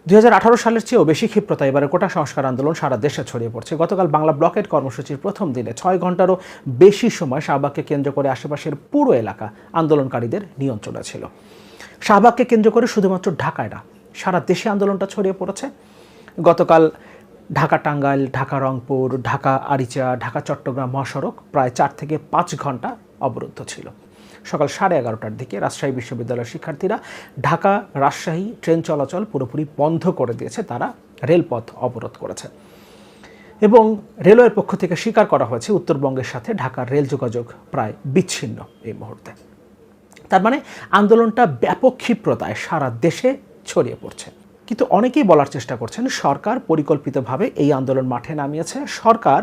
2018 সালের চেয়েও বেশি ক্ষিপ্রতা এবারে কোটা সংস্কার আন্দোলন সারা দেশে ছড়িয়ে পড়ছে। গতকাল বাংলা ব্লকেট কর্মসূচির প্রথম দিনে 6 ঘন্টারও বেশি সময় শাহবাগকে কেন্দ্র করে আশেপাশের পুরো এলাকা আন্দোলনকারীদের নিয়ন্ত্রণে ছিল। শাহবাগকে কেন্দ্র করে শুধুমাত্র ঢাকায় না, সারা দেশে আন্দোলনটা ছড়িয়ে পড়েছে। গতকাল ঢাকা টাঙ্গাইল, ঢাকা রংপুর, ঢাকা আরিচা, ঢাকা চট্টগ্রাম মহাসড়ক প্রায় 4 থেকে 5 ঘন্টা অবরুদ্ধ ছিল। সকাল 11:30টার দিকে রাজশাহী বিশ্ববিদ্যালয়ের শিক্ষার্থীরা ঢাকা রাজশাহী ট্রেন চলাচল পুরোপুরি বন্ধ করে দিয়েছে, তারা রেলপথ অবরোধ করেছে এবং রেলওয়ের পক্ষ থেকে স্বীকার করা হয়েছে উত্তরবঙ্গের সাথে ঢাকার রেল যোগাযোগ প্রায় বিচ্ছিন্ন এই মুহূর্তে। তার মানে আন্দোলনটা ব্যাপক ক্ষিপ্রতায় সারা দেশে ছড়িয়ে পড়ছে। কিন্তু অনেকেই বলার চেষ্টা করছেন সরকার পরিকল্পিতভাবে এই আন্দোলন মাঠে নামিয়েছে, সরকার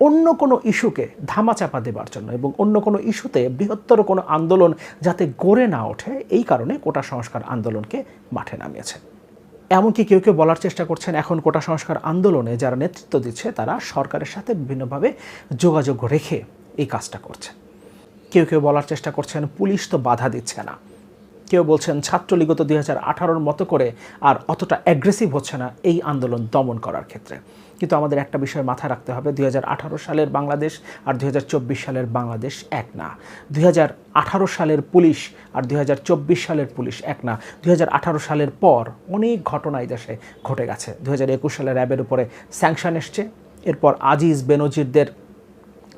অন্য কোনো ইস্যুকে ধামাচাপা দেবার জন্য এবং অন্য কোনো ইস্যুতে বৃহত্তর কোনো আন্দোলন যাতে গড়ে না ওঠে এই কারণে কোটা সংস্কার আন্দোলনকে মাঠে নামিয়েছে। এমনকি কেউ কেউ বলার চেষ্টা করছেন এখন কোটা সংস্কার আন্দোলনে যারা নেতৃত্ব দিচ্ছে তারা সরকারের সাথে বিভিন্নভাবে যোগাযোগ রেখে এই কাজটা করছে। কেউ কেউ বলার চেষ্টা করছেন পুলিশ তো বাধা দিচ্ছে না, কেউ বলছেন ছাত্রলীগও তো 2018-র মতো করে আর অতটা অ্যাগ্রেসিভ হচ্ছে না এই আন্দোলন দমন করার ক্ষেত্রে। কিন্তু আমাদের একটা বিষয় মাথায় রাখতে হবে, 2018 সালের বাংলাদেশ আর 2024 সালের বাংলাদেশ এক না। 2018 সালের পুলিশ আর 2024 সালের পুলিশ এক না। 2018 সালের পর অনেক ঘটনা এই দেশে ঘটে গেছে। 2021 সালে র্যাবের উপরে স্যাংশন এসছে, এরপর আজিজ বেনজিরদের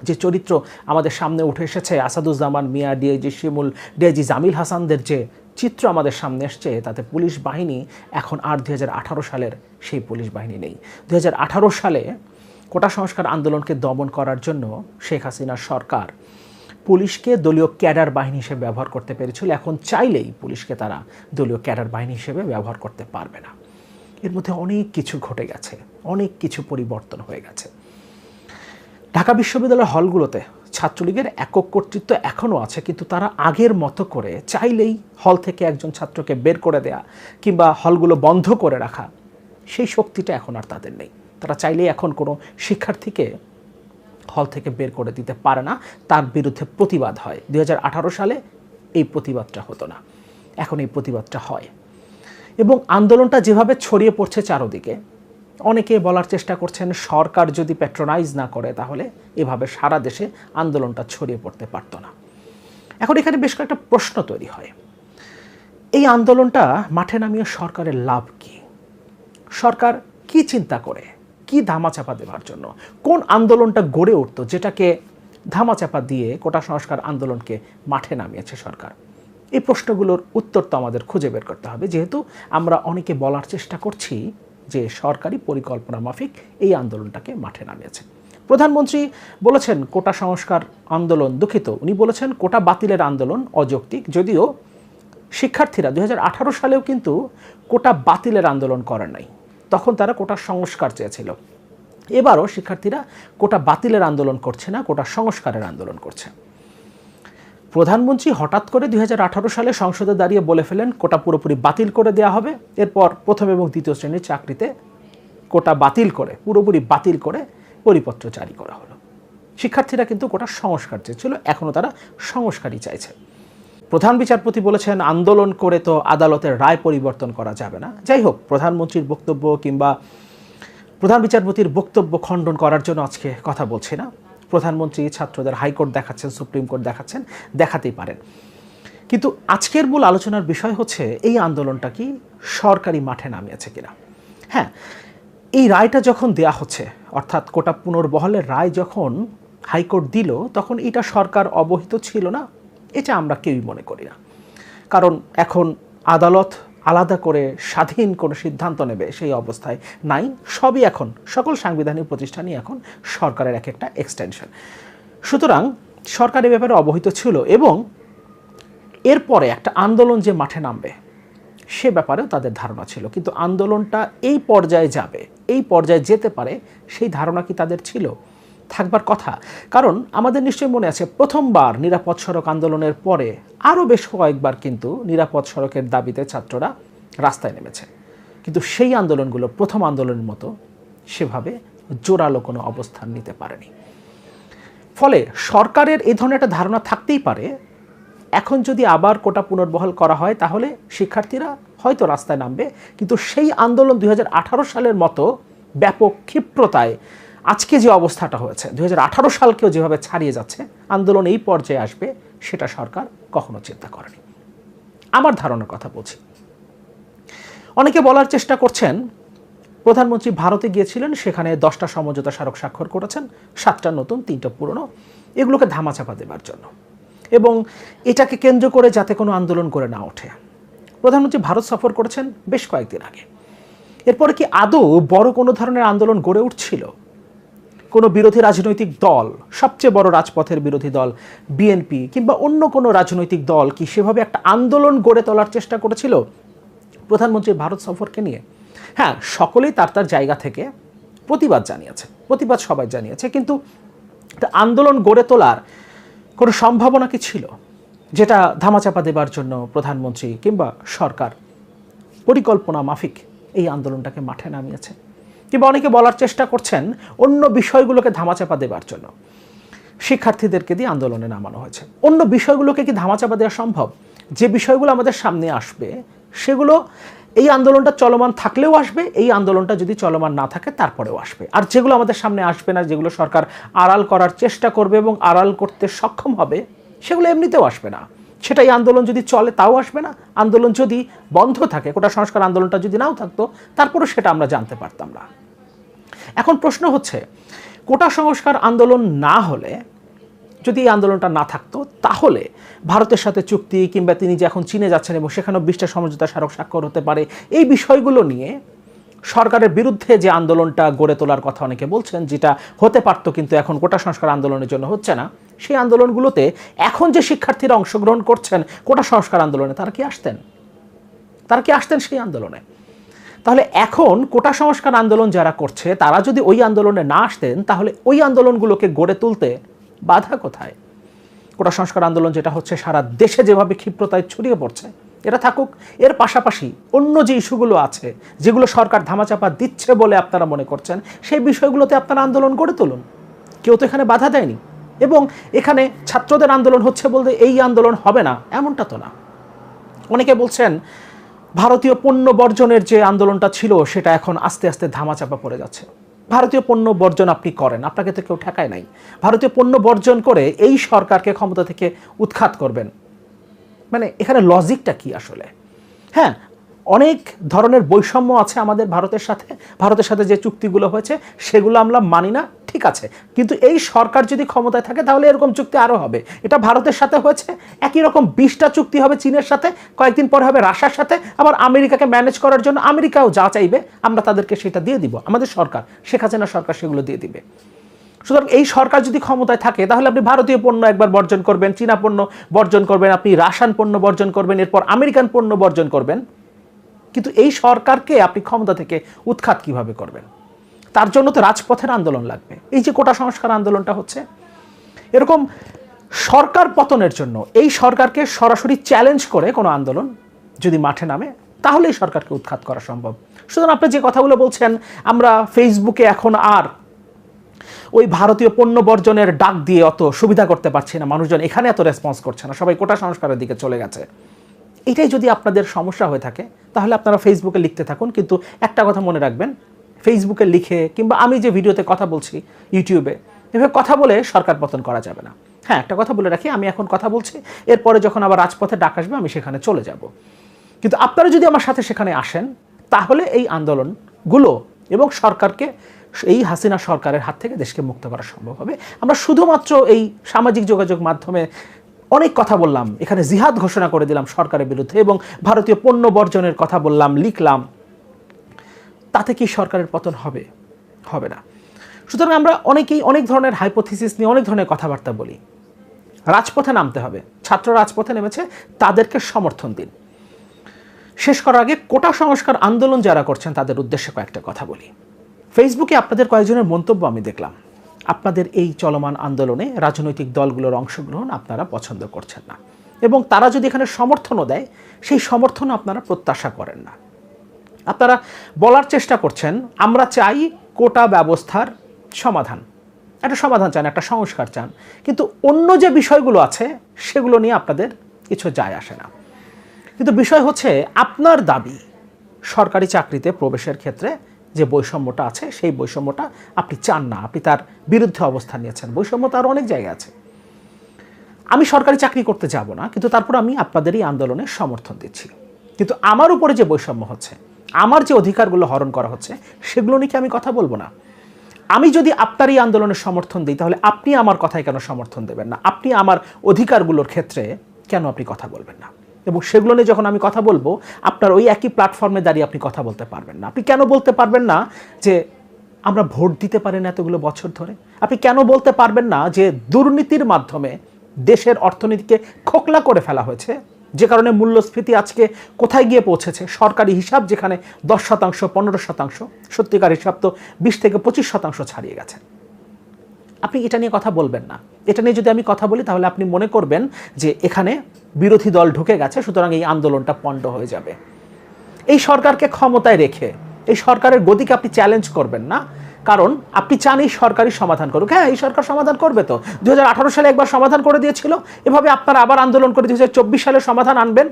যে চরিত্র আমাদের সামনে উঠে এসেছে, আসাদুজ্জামান মিয়া, ডিআইজি শিমুল, ডিআইজি জামিল হাসানদের যে চিত্র আমাদের সামনে এসছে, তাতে পুলিশ বাহিনী এখন আর 2018 সালের সেই পুলিশ বাহিনী নেই। 2018 সালে কোটা সংস্কার আন্দোলনকে দমন করার জন্য শেখ হাসিনার সরকার পুলিশকে দলীয় ক্যাডার বাহিনী হিসেবে ব্যবহার করতে পেরেছিল, এখন চাইলেই পুলিশকে তারা দলীয় ক্যাডার বাহিনী হিসেবে ব্যবহার করতে পারবে না। এর মধ্যে অনেক কিছু ঘটে গেছে, অনেক কিছু পরিবর্তন হয়ে গেছে। ঢাকা বিশ্ববিদ্যালয়ের হলগুলোতে ছাত্রলীগের একক কর্তৃত্ব এখনও আছে, কিন্তু তারা আগের মতো করে চাইলেই হল থেকে একজন ছাত্রকে বের করে দেয়া কিংবা হলগুলো বন্ধ করে রাখা সেই শক্তিটা এখন আর তাদের নেই। তারা চাইলেই এখন কোনো শিক্ষার্থীকে হল থেকে বের করে দিতে পারে না, তার বিরুদ্ধে প্রতিবাদ হয়। 2018 সালে এই প্রতিবাদটা হতো না, এখন এই প্রতিবাদটা হয় এবং আন্দোলনটা যেভাবে ছড়িয়ে পড়ছে চারদিকে, অনেকে বলার চেষ্টা করছেন সরকার যদি প্যাট্রোনাইজ না করে তাহলে এভাবে সারা দেশে আন্দোলনটা ছড়িয়ে পড়তে পারত না। এখন এখানে বেশ কয়েকটা প্রশ্ন তৈরি হয়, এই আন্দোলনটা মাঠে নামিয়ে সরকারের লাভ কি? সরকার কি চিন্তা করে, কি ধামাচাপা দেওয়ার জন্য, কোন আন্দোলনটা গড়ে উঠত যেটাকে ধামাচাপা দিয়ে কোটা সংস্কার আন্দোলনকে মাঠে নামিয়েছে সরকার? এই প্রশ্নগুলোর উত্তর তো আমাদের খুঁজে বের করতে হবে, যেহেতু আমরা অনেকে বলার চেষ্টা করছি যে সরকারি পরিকল্পনা মাফিক এই আন্দোলনটাকে মাঠে নামিয়েছে। প্রধানমন্ত্রী বলেছেন কোটা সংস্কার আন্দোলন, দুঃখিত, উনি বলেছেন কোটা বাতিলের আন্দোলন অযৌক্তিক, যদিও শিক্ষার্থীরা 2018 সালেও কিন্তু কোটা বাতিলের আন্দোলন করেন নাই, তখন তারা কোটা সংস্কার চেয়েছিল। এবারও শিক্ষার্থীরা কোটা বাতিলের আন্দোলন করছে না, কোটা সংস্কারের আন্দোলন করছে। প্রধানমন্ত্রী হঠাৎ করে 2018 সালে সংসদে দাঁড়িয়ে বলে ফেলেন কোটা পুরোপুরি বাতিল করে দেওয়া হবে, এরপর প্রথম এবং দ্বিতীয় শ্রেণীর চাকরিতে কোটা বাতিল করে, পুরোপুরি বাতিল করে পরিপত্র জারি করা হলো। শিক্ষার্থীরা কিন্তু কোটা সংস্কার চেয়েছিল, এখনও তারা সংস্কারই চাইছে। প্রধান বিচারপতি বলেছেন আন্দোলন করে তো আদালতের রায় পরিবর্তন করা যাবে না। যাই হোক, প্রধানমন্ত্রীর বক্তব্য কিংবা প্রধান বিচারপতির বক্তব্য খণ্ডন করার জন্য আজকে কথা বলছি না। প্রধানমন্ত্রী ছাত্রদের হাইকোর্ট দেখাচ্ছেন, সুপ্রিম কোর্ট দেখাচ্ছেন, দেখাতেই পারেন, কিন্তু আজকের মূল আলোচনার বিষয় হচ্ছে এই আন্দোলনটা কি সরকারি মাঠে নামিয়েছে কিনা। হ্যাঁ, এই রায়টা যখন দেয়া হচ্ছে, অর্থাৎ কোটা পুনর্বহালের রায় যখন হাইকোর্ট দিল, তখন এটা সরকার অবহিত ছিল না, এটা আমরা কেউই মনে করি না। কারণ এখন আদালত আলাদা করে স্বাধীন কোনো সিদ্ধান্ত নেবে সেই অবস্থায় নাই, সবই এখন সকল সাংবিধানিক প্রতিষ্ঠানই এখন সরকারের এক একটা এক্সটেনশন। সুতরাং সরকারের ব্যাপারে অবহিত ছিল এবং এরপরে একটা আন্দোলন যে মাঠে নামবে সে ব্যাপারেও তাদের ধারণা ছিল, কিন্তু আন্দোলনটা এই পর্যায়ে যাবে, এই পর্যায়ে যেতে পারে সেই ধারণা কি তাদের ছিল? থাকবার কথা। কারণ আমাদের নিশ্চয়ই মনে আছে প্রথমবার নিরাপদ সড়ক আন্দোলনের পরে আরও বেশ কয়েকবার কিন্তু নিরাপদ সড়কের দাবিতে ছাত্ররা রাস্তায় নেমেছে, কিন্তু সেই আন্দোলনগুলো প্রথম আন্দোলনের মতো সেভাবে জোরালো কোনো অবস্থান নিতে পারেনি। ফলে সরকারের এই ধরনের একটা ধারণা থাকতেই পারে এখন যদি আবার কোটা পুনর্বহাল করা হয় তাহলে শিক্ষার্থীরা হয়তো রাস্তায় নামবে, কিন্তু সেই আন্দোলন 2018 সালের মতো ব্যাপক ক্ষিপ্রতায় আজকে যে অবস্থাটা হয়েছে, 2018 সালকেও যেভাবে ছাড়িয়ে যাচ্ছে, আন্দোলন এই পর্যায়ে আসবে সেটা সরকার কখনো চিন্তা করেনি। আমার ধারণার কথা বলছি। অনেকে বলার চেষ্টা করছেন প্রধানমন্ত্রী ভারতে গিয়েছিলেন, সেখানে 10টা সমঝোতা স্মারক স্বাক্ষর করেছেন, 7টা নতুন 3টা পুরনো, এগুলোকে ধামাচাপা দেবার জন্য এবং এটাকে কেন্দ্র করে যাতে কোনো আন্দোলন করে না ওঠে। প্রধানমন্ত্রী ভারত সফর করেছেন বেশ কয়েকদিন আগে। এরপরে কি আদৌ বড় কোনো ধরনের আন্দোলন গড়ে উঠছিল? কোনো বিরোধী রাজনৈতিক দল, সবচেয়ে বড় রাজপথের বিরোধী দল বিএনপি কিংবা অন্য কোনো রাজনৈতিক দল কি সেভাবে একটা আন্দোলন গড়ে তোলার চেষ্টা করেছিল প্রধানমন্ত্রীর ভারত সফরকে নিয়ে? হ্যাঁ, সকলেই তার তার জায়গা থেকে প্রতিবাদ জানিয়েছে, প্রতিবাদ সবাই জানিয়েছে, কিন্তু একটা আন্দোলন গড়ে তোলার কোনো সম্ভাবনা কি ছিল যেটা ধামাচাপা দেবার জন্য প্রধানমন্ত্রী কিংবা সরকার পরিকল্পনা মাফিক এই আন্দোলনটাকে মাঠে নামিয়েছে? কিংবা অনেকে বলার চেষ্টা করছেন অন্য বিষয়গুলোকে ধামাচাপা দেবার জন্য শিক্ষার্থীদেরকে দিয়ে আন্দোলনে নামানো হয়েছে। অন্য বিষয়গুলোকে কি ধামাচাপা দেওয়া সম্ভব? যে বিষয়গুলো আমাদের সামনে আসবে সেগুলো এই আন্দোলনটা চলমান থাকলেও আসবে, এই আন্দোলনটা যদি চলমান না থাকে তারপরেও আসবে। আর যেগুলো আমাদের সামনে আসবে না, যেগুলো সরকার আড়াল করার চেষ্টা করবে এবং আড়াল করতে সক্ষম হবে, সেগুলো এমনিতেও আসবে না। সেটা এই আন্দোলন যদি চলে তাও আসবে না, আন্দোলন যদি বন্ধ থাকে, কোটা সংস্কার আন্দোলনটা যদি নাও থাকতো, তারপরেও সেটা আমরা জানতে পারতাম না। এখন প্রশ্ন হচ্ছে, কোটা সংস্কার আন্দোলন না হলে, যদি এই আন্দোলনটা না থাকতো, তাহলে ভারতের সাথে চুক্তি কিংবা তিনি যে এখন চীনে যাচ্ছেন এবং সেখানেও 20টা সমঝোতা স্মারক স্বাক্ষর হতে পারে, এই বিষয়গুলো নিয়ে সরকারের বিরুদ্ধে যে আন্দোলনটা গড়ে তোলার কথা অনেকে বলছেন, যেটা হতে পারতো কিন্তু এখন কোটা সংস্কার আন্দোলনের জন্য হচ্ছে না, সেই আন্দোলনগুলোতে এখন যে শিক্ষার্থীরা অংশগ্রহণ করছেন কোটা সংস্কার আন্দোলনে, তারা কি আসতেন? তারা কি আসতেন সেই আন্দোলনে? তাহলে এখন কোটা সংস্কার আন্দোলন যারা করছে তারা যদি ওই আন্দোলনে না আসতেন, তাহলে ওই আন্দোলনগুলোকে গড়ে তুলতে বাধা কোথায়? কোটা সংস্কার আন্দোলন যেটা হচ্ছে সারা দেশে যেভাবে ক্ষিপ্রতায় ছড়িয়ে পড়ছে, এটা থাকুক। এর পাশাপাশি অন্য যে ইস্যুগুলো আছে, যেগুলো সরকার ধামাচাপা দিচ্ছে বলে আপনারা মনে করছেন, সেই বিষয়গুলোতে আপনারা আন্দোলন গড়ে তুলুন। কেউ তো এখানে বাধা দেয়নি। এবং এখানে ছাত্রদের আন্দোলন হচ্ছে বলতে এই আন্দোলন হবে না, এমনটা তো না। অনেকে বলছেন ভারতীয় পণ্য বর্জনের যে আন্দোলনটা ছিল সেটা এখন আস্তে আস্তে ধামাচাপা পড়ে যাচ্ছে। ভারতীয় পণ্য বর্জন আপনি করেন, আপনাকে তো কেউ ঠেকায় নাই। ভারতীয় পণ্য বর্জন করে এই সরকারকে ক্ষমতা থেকে উৎখাত করবেন, মানে এখানে লজিকটা কি আসলে? হ্যাঁ, অনেক ধরনের বৈষম্য আছে আমাদের ভারতের সাথে যে চুক্তিগুলো হয়েছে সেগুলো আমরা মানি না, ঠিক আছে, কিন্তু এই সরকার যদি ক্ষমতায় থাকে তাহলে এরকম চুক্তি আরও হবে। এটা ভারতের সাথে হয়েছে, একই রকম 20টা চুক্তি হবে চীনের সাথে, কয়েকদিন পরে হবে রাশিয়ার সাথে, আবার আমেরিকাকে ম্যানেজ করার জন্য আমেরিকাও যা চাইবে আমরা তাদেরকে সেটা দিয়ে দিব। আমাদের সরকার, শেখ হাসিনা সরকার সেগুলো দিয়ে দিবে। সুতরাং এই সরকার যদি ক্ষমতায় থাকে তাহলে আপনি ভারতীয় পণ্য একবার বর্জন করবেন, চীনা পণ্য বর্জন করবেন, আপনি রাশিয়ান পণ্য বর্জন করবেন, এরপর আমেরিকান পণ্য বর্জন করবেন, কিন্তু এই সরকারকে আপনি ক্ষমতা থেকে উৎখাত কিভাবে করবেন? তার জন্য তো রাজপথের আন্দোলন লাগবে। এই যে কোটা সংস্কার আন্দোলনটা হচ্ছে, এরকম সরকার পতনের জন্য এই সরকারকে সরাসরি চ্যালেঞ্জ করে কোনো আন্দোলন যদি মাঠে নামে, তাহলে এই সরকারকে উৎখাত করা সম্ভব। সুতরাং আপনি যে কথাগুলো বলছেন, আমরা ফেসবুকে এখন আর ওই ভারতীয় পণ্য বর্জনের ডাক দিয়ে অত সুবিধা করতে পারছি না, মানুষজন এখানে এত রেসপন্স করছে না, সবাই কোটা সংস্কারের দিকে চলে গেছে, এটাই যদি আপনাদের সমস্যা হয়ে থাকে তাহলে আপনারা ফেসবুকে লিখতে থাকুন। কিন্তু একটা কথা মনে রাখবেন, ফেসবুকে লিখে কিংবা আমি যে ভিডিওতে কথা বলছি ইউটিউবে, এভাবে কথা বলে সরকার পতন করা যাবে না। হ্যাঁ, একটা কথা বলে রাখি, আমি এখন কথা বলছি, এরপরে যখন আবার রাজপথে ডাক আসবে আমি সেখানে চলে যাব, কিন্তু আপনারা যদি আমার সাথে সেখানে আসেন তাহলে এই আন্দোলনগুলো এবং সরকারকে, এই হাসিনা সরকারের হাত থেকে দেশকে মুক্ত করা সম্ভব হবে। আমরা শুধুমাত্র এই সামাজিক যোগাযোগ মাধ্যমে অনেক কথা বললাম, এখানে জিহাদ ঘোষণা করে দিলাম সরকারের বিরুদ্ধে এবং ভারতীয় পণ্য বর্জনের কথা বললাম, লিখলাম, তাতে কি সরকারের পতন হবে? হবে না। সুতরাং আমরা অনেকেই অনেক ধরনের হাইপোথিসিস নিয়ে অনেক ধরনের কথাবার্তা বলি। রাজপথে নামতে হবে, ছাত্র রাজপথে নেমেছে, তাদেরকে সমর্থন দিন। শেষ করার আগে কোটা সংস্কার আন্দোলন যারা করছেন তাদের উদ্দেশ্যে কয়েকটা কথা বলি। ফেসবুকে আপনাদের কয়েকজনের মন্তব্য আমি দেখলাম, আপনাদের এই চলমান আন্দোলনে রাজনৈতিক দলগুলোর অংশগ্রহণ আপনারা পছন্দ করছেন না এবং তারা যদি এখানে সমর্থনও দেয় সেই সমর্থনও আপনারা প্রত্যাশা করেন না। আপনারা বলার চেষ্টা করছেন আমরা চাই কোটা ব্যবস্থার সমাধান, একটা সমাধান চান, একটা সংস্কার চান, কিন্তু অন্য যে বিষয়গুলো আছে সেগুলো নিয়ে আপনাদের কিছু যায় আসে না। কিন্তু বিষয় হচ্ছে আপনার দাবি সরকারি চাকরিতে প্রবেশের ক্ষেত্রে যে বৈষম্যটা আছে সেই বৈষম্যটা আপনি চান না, আপনি তার বিরুদ্ধে অবস্থান নিয়েছেন। বৈষম্য তো আরও অনেক জায়গায় আছে। আমি সরকারি চাকরি করতে যাব না, কিন্তু তারপর আমি আপনাদের এই আন্দোলনে সমর্থন দিচ্ছি। কিন্তু আমার উপরে যে বৈষম্য হচ্ছে, আমার যে অধিকারগুলো হরণ করা হচ্ছে, সেগুলো নিয়ে কি আমি কথা বলবো না? আমি যদি আপনার এই আন্দোলনের সমর্থন দিই, তাহলে আপনি আমার কথায় কেন সমর্থন দেবেন না? আপনি আমার অধিকারগুলোর ক্ষেত্রে কেন আপনি কথা বলবেন না? এবং সেগুলো নিয়ে যখন আমি কথা বলবো, আপনার ওই একই প্ল্যাটফর্মে দাঁড়িয়ে আপনি কথা বলতে পারবেন না। আপনি কেন বলতে পারবেন না যে আমরা ভোট দিতে পারি না এতগুলো বছর ধরে? আপনি কেন বলতে পারবেন না যে দুর্নীতির মাধ্যমে দেশের অর্থনীতিকে খোকলা করে ফেলা হয়েছে, যে কারণে মূল্যস্ফীতি আজকে কোথায় গিয়ে পৌঁছেছে? সরকারি হিসাব যেখানে 10%, 15%, সত্যিকার হিসাব তো 20 থেকে 25% ছাড়িয়ে গেছে। আপনি এটা নিয়ে কথা বলবেন না। এটা নিয়ে যদি আমি কথা বলি, তাহলে আপনি মনে করবেন যে এখানে বিরোধী দল ঢুকে গেছে, সুতরাং এই আন্দোলনটা পণ্ড হয়ে যাবে। এই সরকারকে ক্ষমতায় রেখে এই সরকারের গতিকে আপনি চ্যালেঞ্জ করবেন না, কারণ আপনি চান এই সরকারই সমাধান করুক। হ্যাঁ, এই সরকার সমাধান করবে তো। 2018 সালে একবার সমাধান করে দিয়েছিল, এভাবে আপনারা আবার আন্দোলন করে 2024 সালে সমাধান আনবেন।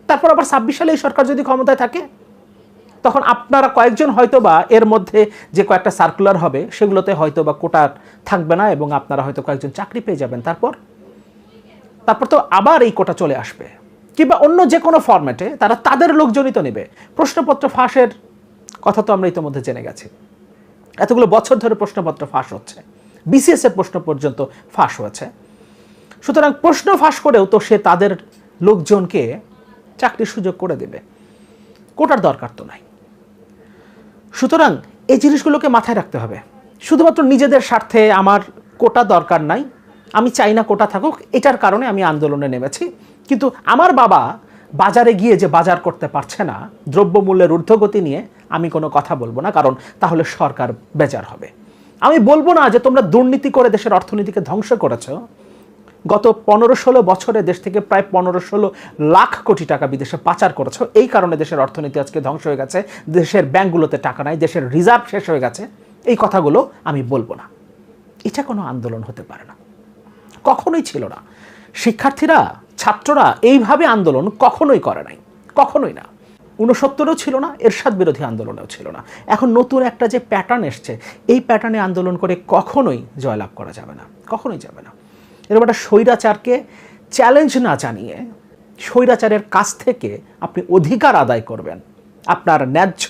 তারপর আবার 26 সালে এই সরকার যদি ক্ষমতায় থাকে, তখন আপনারা কয়েকজন হয়তোবা এর মধ্যে যে কয়েকটা সার্কুলার হবে সেগুলোতে হয়তোবা কোটা থাকবে না, এবং আপনারা হয়তো কয়েকজন চাকরি পেয়ে যাবেন। তারপর তো আবার এই কোটা চলে আসবে, কিংবা অন্য যে কোনো ফরম্যাটে তারা তাদের লোকজনই তো নেবে। প্রশ্নপত্র ফাঁসের কথা তো আমরা ইতিমধ্যে জেনে গেছি। এতগুলো বছর ধরে প্রশ্নপত্র ফাঁস হচ্ছে, বিসিএস এর প্রশ্ন পর্যন্ত ফাঁস হয়েছে। সুতরাং প্রশ্ন ফাঁস করেও তো সে তাদের লোকজনকে চাকরির সুযোগ করে দেবে, কোটার দরকার তো নাই। সুতরাং এই জিনিসগুলোকে মাথায় রাখতে হবে। শুধুমাত্র নিজেদের স্বার্থে আমার কোটা দরকার নাই, আমি চাই না কোটা থাকুক, এটার কারণে আমি আন্দোলনে নেমেছি। কিন্তু আমার বাবা বাজারে গিয়ে যে বাজার করতে পারছে না, দ্রব্যমূল্যের ঊর্ধ্বগতি নিয়ে আমি কোনো কথা বলবো না, কারণ তাহলে সরকার বেজার হবে। আমি বলবো না যে তোমরা দুর্নীতি করে দেশের অর্থনীতিকে ধ্বংস করেছো। গত 15-16 বছরে দেশ থেকে প্রায় 15-16 লাখ কোটি টাকা বিদেশে পাচার করেছো, এই কারণে দেশের অর্থনীতি আজকে ধ্বংস হয়ে গেছে, দেশের ব্যাংকগুলোতে টাকা নাই, দেশের রিজার্ভ শেষ হয়ে গেছে। এই কথাগুলো আমি বলবো না। এটা কোনো আন্দোলন হতে পারে না, কখনোই ছিল না। শিক্ষার্থীরা, ছাত্ররা এইভাবে আন্দোলন কখনোই করে নাই, কখনোই না। 69-এও ছিল না, এরশাদ বিরোধী আন্দোলনেও ছিল না। এখন নতুন একটা যে প্যাটার্ন এসছে, এই প্যাটার্নে আন্দোলন করে কখনোই জয়লাভ করা যাবে না, কখনোই যাবে না। এরকম একটা স্বৈরাচারকে চ্যালেঞ্জ না জানিয়ে স্বৈরাচারের কাছ থেকে আপনি অধিকার আদায় করবেন, আপনার ন্যায্য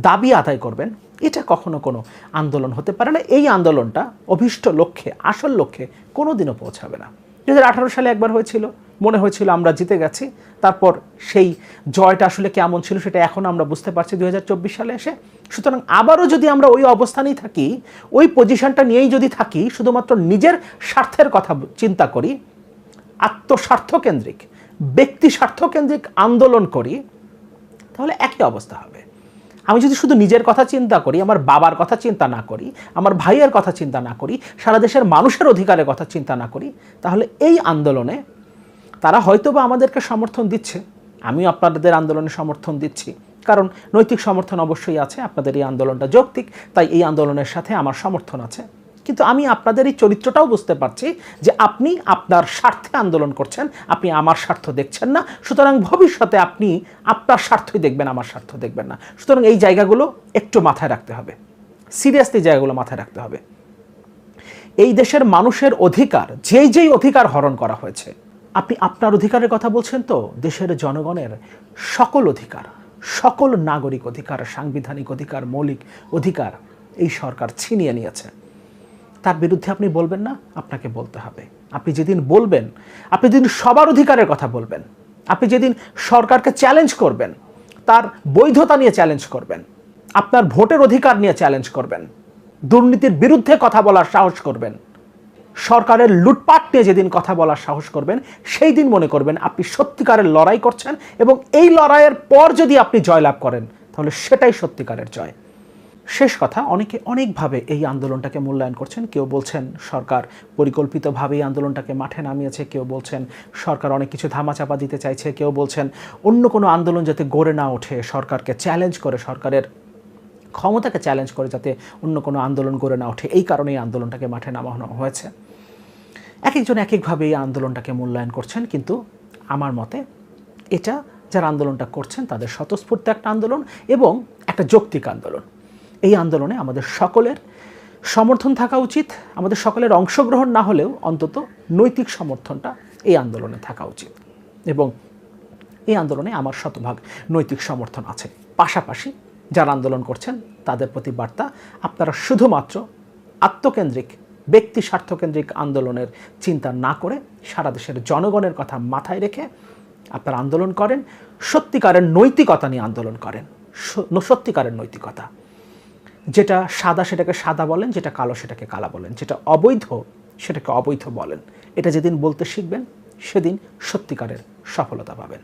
দাবি আদায় করবেন, এটা কখনো কোনো আন্দোলন হতে পারে না। এই আন্দোলনটা অভীষ্ট লক্ষ্যে, আসল লক্ষ্যে কোনোদিনও পৌঁছাবে না। 2018 সালে একবার হয়েছিল, মনে হয়েছিল আমরা জিতে গেছি। তারপর সেই জয়টা আসলে কেমন ছিল সেটা এখন আমরা বুঝতে পারছি 2024 সালে এসে। সুতরাং আবারও যদি আমরা ওই অবস্থানেই থাকি, ওই পজিশনটা নিয়েই যদি থাকি, শুধুমাত্র নিজের স্বার্থের কথা চিন্তা করি, আত্মস্বার্থকেন্দ্রিক, ব্যক্তি স্বার্থকেন্দ্রিক আন্দোলন করি, তাহলে একই অবস্থা হবে। আমি যদি শুধু নিজের কথা চিন্তা করি, আমার বাবার কথা চিন্তা না করি, আমার ভাইয়ের কথা চিন্তা না করি, সারা দেশের মানুষের অধিকারের কথা চিন্তা না করি, তাহলে এই আন্দোলনে তারা হয়তোবা আমাদেরকে সমর্থন দিচ্ছে, আমিও আপনাদের আন্দোলনে সমর্থন দিচ্ছি, কারণ নৈতিক সমর্থন অবশ্যই আছে। আপনাদের এই আন্দোলনটা যৌক্তিক, তাই এই আন্দোলনের সাথে আমার সমর্থন আছে। কিন্তু আমি আপনাদের এই চরিত্রটাও বুঝতে পারছি যে আপনি আপনার স্বার্থে আন্দোলন করছেন, আপনি আমার স্বার্থ দেখছেন না। সুতরাং ভবিষ্যতে আপনি আপনার স্বার্থই দেখবেন, আমার স্বার্থ দেখবেন না। সুতরাং এই জায়গাগুলো একটু মাথায় রাখতে হবে, সিরিয়াসলি জায়গাগুলো মাথায় রাখতে হবে। এই দেশের মানুষের অধিকার, যেই অধিকার হরণ করা হয়েছে, আপনি আপনার অধিকারের কথা বলছেন তো, দেশের জনগণের সকল অধিকার, সকল নাগরিক অধিকার, সাংবিধানিক অধিকার, মৌলিক অধিকার এই সরকার ছিনিয়ে নিয়েছে। তার বিরুদ্ধে আপনি বলবেন না? আপনাকে বলতে হবে। আপনি যেদিন বলবেন, আপনি যেদিন সবার অধিকারের কথা বলবেন, আপনি যেদিন সরকারকে চ্যালেঞ্জ করবেন, তার বৈধতা নিয়ে চ্যালেঞ্জ করবেন, আপনার ভোটের অধিকার নিয়ে চ্যালেঞ্জ করবেন, দুর্নীতির বিরুদ্ধে কথা বলার সাহস করবেন, সরকারের লুটপাট নিয়ে যেদিন কথা বলার সাহস করবেন, সেই দিন মনে করবেন আপনি সত্যিকারের লড়াই করছেন, এবং এই লড়াইয়ের পর যদি আপনি জয়লাভ করেন, তাহলে সেটাই সত্যিকারের জয়। শেষ কথা, অনেকে অনেকভাবে এই আন্দোলনটাকে মূল্যায়ন করছেন। কেউ বলছেন সরকার পরিকল্পিতভাবে এই আন্দোলনটাকে মাঠে নামিয়েছে, কেউ বলছেন সরকার অনেক কিছু ধামাচাপা দিতে চাইছে, কেউ বলছেন অন্য কোনো আন্দোলন যাতে গড়ে না ওঠে, সরকারকে চ্যালেঞ্জ করে, সরকারের ক্ষমতাকে চ্যালেঞ্জ করে যাতে অন্য কোনো আন্দোলন গড়ে না ওঠে, এই কারণে এই আন্দোলনটাকে মাঠে নামানো হয়েছে। এক একজন এক একভাবে এই আন্দোলনটাকে মূল্যায়ন করছেন, কিন্তু আমার মতে এটা যারা আন্দোলনটা করছেন তাদের স্বতঃস্ফূর্ত একটা আন্দোলন এবং একটা যৌক্তিক আন্দোলন। এই আন্দোলনে আমাদের সকলের সমর্থন থাকা উচিত, আমাদের সকলের অংশগ্রহণ না হলেও অন্তত নৈতিক সমর্থনটা এই আন্দোলনে থাকা উচিত। এবং এই আন্দোলনে আমার শতভাগ নৈতিক সমর্থন আছে। পাশাপাশি যারা আন্দোলন করছেন তাদের প্রতি বার্তা, আপনারা শুধুমাত্র আত্মকেন্দ্রিক ব্যক্তি স্বার্থকেন্দ্রিক আন্দোলনের চিন্তা না করে সারা দেশের জনগণের কথা মাথায় রেখে আপনারা আন্দোলন করেন, সত্যিকারের নৈতিকতা নিয়ে আন্দোলন করেন। সত্যিকারের নৈতিকতা, যেটা সাদা সেটাকে সাদা বলেন, যেটা কালো সেটাকে কালা বলেন, যেটা অবৈধ সেটাকে অবৈধ বলেন। এটা যেদিন বলতে শিখবেন সেদিন সত্যিকারের সফলতা পাবেন।